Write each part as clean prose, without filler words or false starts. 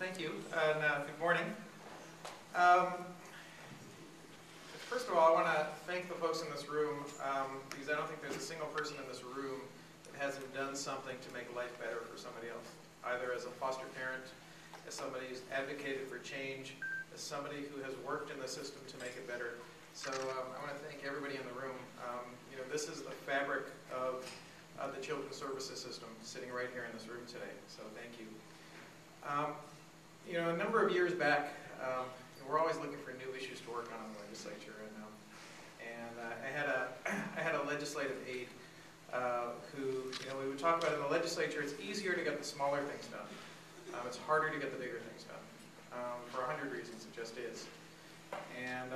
Thank you, and good morning. First of all, I want to thank the folks in this room because I don't think there's a single person in this room that hasn't done something to make life better for somebody else, either as a foster parent, as somebody who's advocated for change, as somebody who has worked in the system to make it better. So I want to thank everybody in the room. This is the fabric of the children's services system sitting right here in this room today, so thank you. A number of years back, we're always looking for new issues to work on in the legislature, and I had a legislative aide who, we would talk about in the legislature. It's easier to get the smaller things done. It's harder to get the bigger things done for 100 reasons. It just is. And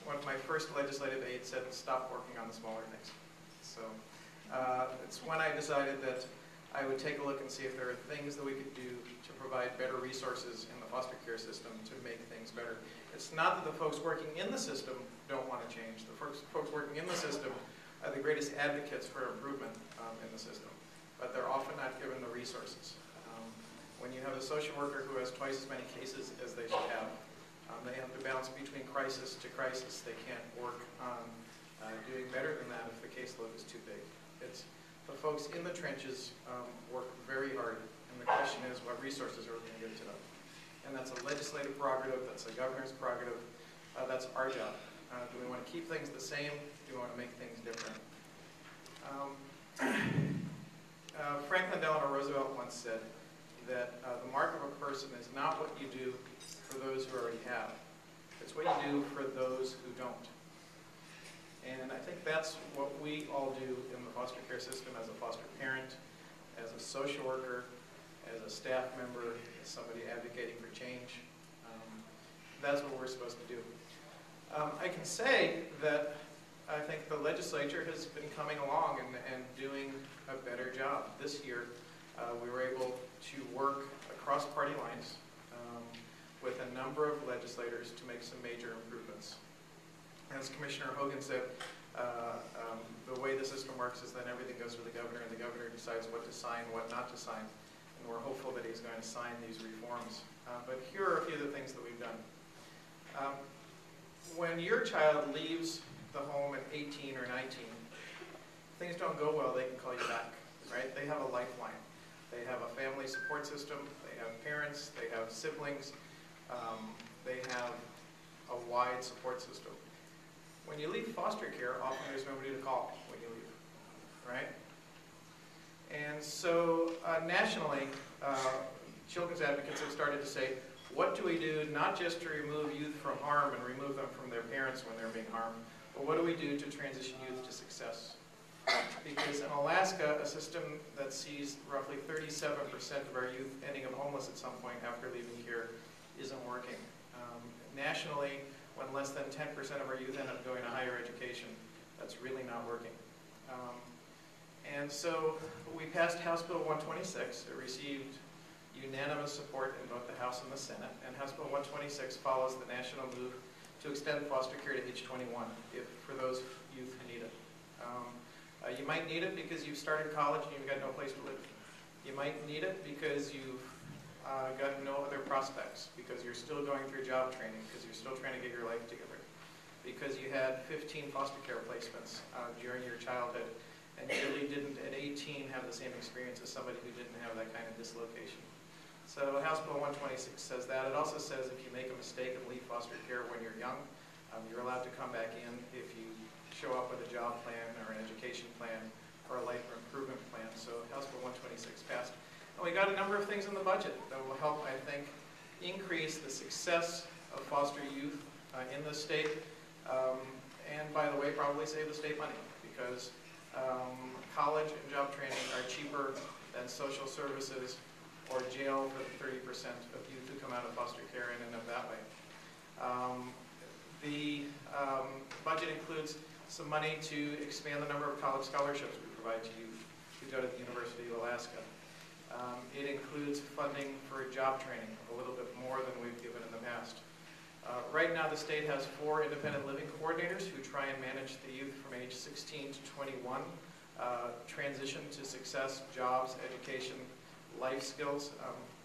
one of my first legislative aides said, "Stop working on the smaller things." So it's when I decided that I would take a look and see if there are things that we could do to provide better resources in the foster care system to make things better. It's not that the folks working in the system don't want to change. The folks working in the system are the greatest advocates for improvement in the system, but they're often not given the resources. When you have a social worker who has twice as many cases as they should have, they have to bounce between crisis to crisis. They can't work on doing better than that if the caseload is too big. The folks in the trenches work very hard, and the question is, what resources are we going to give to them? And that's a legislative prerogative, that's a governor's prerogative, that's our job. Do we want to keep things the same? Do we want to make things different? Franklin Delano Roosevelt once said that the mark of a person is not what you do for those who already have. It's what you do for those who don't. And I think that's what we all do in the foster care system as a foster parent, as a social worker, as a staff member, as somebody advocating for change. That's what we're supposed to do. I can say that I think the legislature has been coming along and doing a better job. This year, we were able to work across party lines with a number of legislators to make some major improvements. As Commissioner Hogan said, the way the system works is then everything goes to the governor, and the governor decides what to sign, what not to sign. And we're hopeful that he's going to sign these reforms. But here are a few of the things that we've done. When your child leaves the home at 18 or 19, things don't go well, they can call you back, right? They have a lifeline. They have a family support system, they have parents, they have siblings, they have a wide support system. When you leave foster care, often there's nobody to call when you leave, right? And so nationally, children's advocates have started to say, what do we do not just to remove youth from harm and remove them from their parents when they're being harmed, but what do we do to transition youth to success? Because in Alaska, a system that sees roughly 37% of our youth ending up homeless at some point after leaving care isn't working. Nationally, when less than 10% of our youth end up going to higher education, that's really not working. And so we passed House Bill 126. It received unanimous support in both the House and the Senate. And House Bill 126 follows the national move to extend foster care to age 21 for those youth who need it. You might need it because you've started college and you've got no place to live. You might need it because you've got no other prospects, because you're still going through job training, because you're still trying to get your life together, because you had 15 foster care placements during your childhood, and you really didn't at 18 have the same experience as somebody who didn't have that kind of dislocation. So House Bill 126 says that. It also says if you make a mistake and leave foster care when you're young, you're allowed to come back in if you show up with a job plan or an education plan or a life improvement plan. So House Bill 126 passed. And we got a number of things in the budget that will help, I think, increase the success of foster youth in the state, and by the way, probably save the state money, because college and job training are cheaper than social services or jail for the 30% of youth who come out of foster care and end up that way. The budget includes some money to expand the number of college scholarships we provide to youth who go to the University of Alaska. It includes funding for job training, a little bit more than we've given in the past. Right now, the state has 4 independent living coordinators who try and manage the youth from age 16 to 21, transition to success, jobs, education, life skills.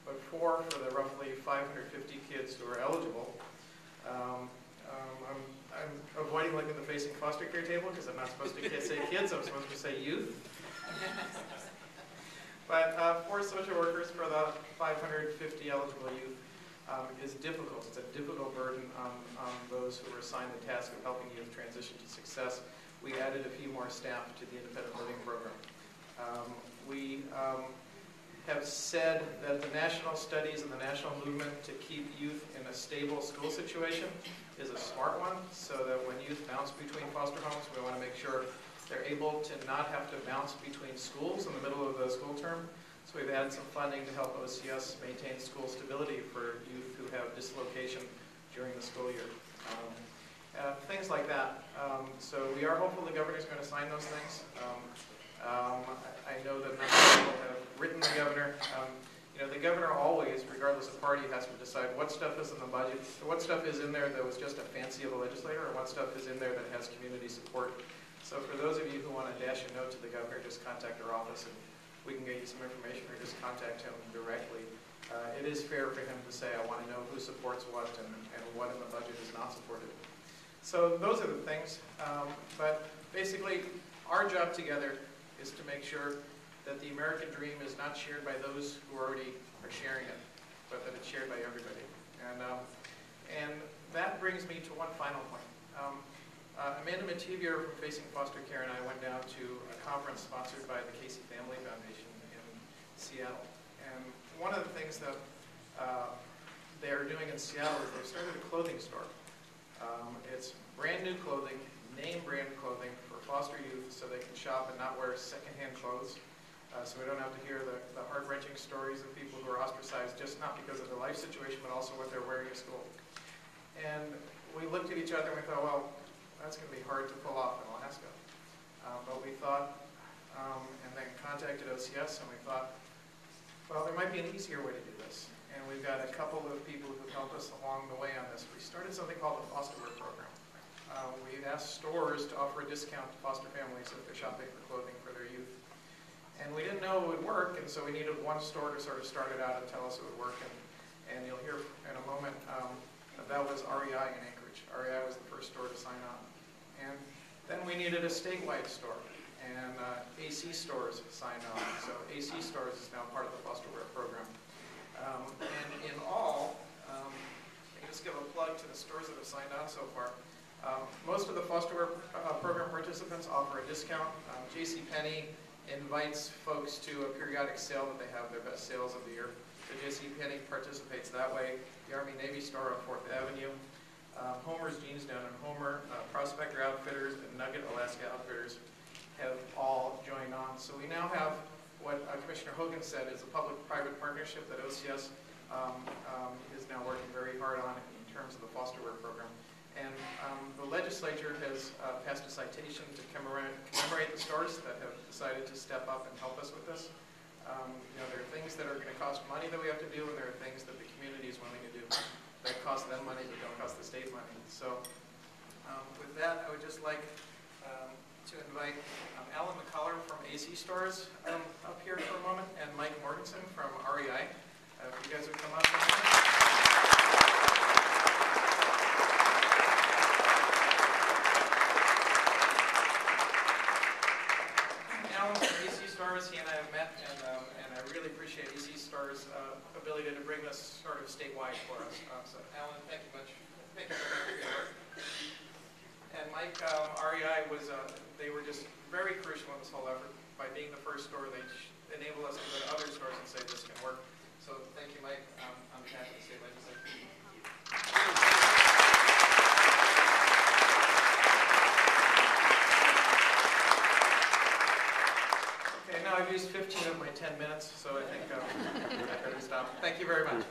But for the roughly 550 kids who are eligible, I'm avoiding looking at the facing foster care table because I'm not supposed to say kids, I'm supposed to say youth. But for social workers, for the 550 eligible youth, is difficult. It's a difficult burden on those who are assigned the task of helping youth transition to success. We added a few more staff to the independent living program. We have said that the national studies and the national movement to keep youth in a stable school situation is a smart one, so that when youth bounce between foster homes, we want to make sure they're able to not have to bounce between schools in the middle of the school term. So we've added some funding to help OCS maintain school stability for youth who have dislocation during the school year. Things like that. So we are hopeful the governor's going to sign those things. I know that many people have written the governor. The governor always, regardless of party, has to decide what stuff is in the budget, what stuff is in there that was just a fancy of a legislator, and what stuff is in there that has community support. So for those of you who want to dash a note to the governor, just contact our office and we can get you some information, or just contact him directly. It is fair for him to say, I want to know who supports what and what in the budget is not supported. So those are the things. But basically, our job together is to make sure that the American dream is not shared by those who already are sharing it, but that it's shared by everybody. And that brings me to one final point. Amanda Mativier from Facing Foster Care and I went down to a conference sponsored by the Casey Family Foundation in Seattle. And one of the things that they are doing in Seattle is they've started a clothing store. It's brand new clothing, name brand clothing for foster youth so they can shop and not wear secondhand clothes. So we don't have to hear the heart-wrenching stories of people who are ostracized just not because of their life situation, but also what they're wearing at school. And we looked at each other and we thought, well, that's going to be hard to pull off in Alaska. But we thought, and then contacted OCS, and we thought, well, there might be an easier way to do this. And we've got a couple of people who helped us along the way on this. We started something called the Foster Work Program. We asked stores to offer a discount to foster families if they're shopping for clothing for their youth. And we didn't know it would work, and so we needed one store to sort of start it out and tell us it would work. And you'll hear in a moment that was REI in Anchorage. REI was the first store to sign on. And then we needed a statewide store, and AC stores signed on. So AC stores is now part of the foster work program. And in all, I can just give a plug to the stores that have signed on so far. Most of the foster work program participants offer a discount. JCPenney invites folks to a periodic sale that they have, their best sales of the year. So JCPenney participates that way. The Army-Navy store on 4th Avenue. Homer's Jeans down in Homer, Prospector Outfitters, and Nugget Alaska Outfitters have all joined on. So we now have what Commissioner Hogan said is a public-private partnership that OCS is now working very hard on in terms of the foster work program. And the legislature has passed a citation to commemorate the stores that have decided to step up and help us with this. There are things that are going to cost money that we have to do, and there are things that the community is willing to do that cost them money but don't cost the state money. So with that, I would just like to invite Alan McCullough from AC Stores up here for a moment, and Mike Morganson from REI. If you guys would come up for a moment. Alan from AC Stores, he and I have met, and I really appreciate AC Stores' ability to bring this sort of statewide for us. So Alan, thank you much. Thank you very much for your work. And Mike, REI they were just very crucial in this whole effort. By being the first store, they enabled us to go to other stores and say this can work. So thank you, Mike, on behalf of the state legislature. Okay, now I've used 15 of my 10 minutes, so I think I better stop. Thank you very much.